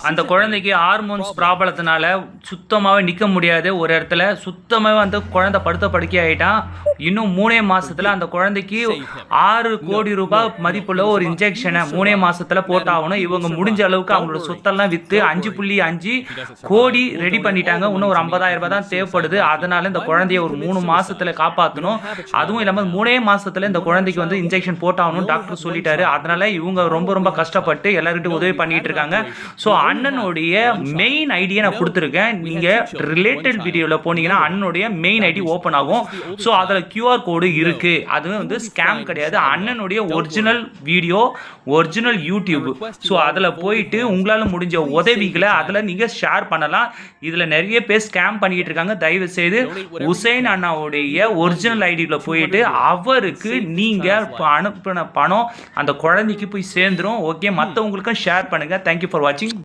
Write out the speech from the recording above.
அந்த குழந்தைக்கு ஹார்மோன்ஸ் ப்ராப்ளத்தினால சுத்தமாகவே நிற்க முடியாது. ஒரு இடத்துல சுத்தமாகவே அந்த குழந்தை படுத்த படுக்கை ஆகிட்டான். இன்னும் 3 மாதத்தில் அந்த குழந்தைக்கு 6 கோடி ரூபாய் மதிப்புள்ள ஒரு இன்ஜெக்ஷனை 3 மாதத்தில் போட்டாகணும். இவங்க முடிஞ்ச அளவுக்கு அவங்களோட சொத்தெல்லாம் விற்று 5.5 கோடி ரெடி பண்ணிட்டாங்க. இன்னும் ஒரு 50,000 ரூபாய் தான் தேவைப்படுது. அதனால இந்த குழந்தைய ஒரு 3 மாதத்தில் காப்பாற்றணும். அதுவும் இல்லாமல் 3 மாதத்தில் இந்த குழந்தைக்கு வந்து இன்ஜெக்ஷன் போட்டாகணும் டாக்டர் சொல்லிட்டாரு. அதனால இவங்க ரொம்ப கஷ்டப்பட்டு எல்லார்கிட்டையும் உதவி பண்ணிட்டு இருக்காங்க. ஸோ அண்ணனுடைய மெயின் ஐடியை நான் கொடுத்துருக்கேன். நீங்கள் ரிலேட்டட் வீடியோவில் போனீங்கன்னா அண்ணனுடைய மெயின் ஐடி ஓப்பன் ஆகும். ஸோ அதில் QR கோடு இருக்குது. அது வந்து ஸ்கேம் கிடையாது. அண்ணனுடைய original video, original YouTube. So அதில் போயிட்டு உங்களால் முடிஞ்ச உதவிகளை அதில் நீங்கள் ஷேர் பண்ணலாம். இதில் நிறைய பேர் ஸ்கேம் பண்ணிக்கிட்டு இருக்காங்க. தயவு செய்து உசைன் அண்ணாவுடைய ஒரிஜினல் ஐடியில் போயிட்டு அவருக்கு நீங்கள் அனுப்பின பணம் அந்த குழந்தைக்கு போய் சேர்ந்துடும். ஓகே, மற்றவங்களுக்கும் ஷேர் பண்ணுங்கள். தேங்க்யூ ஃபார் வாட்சிங்.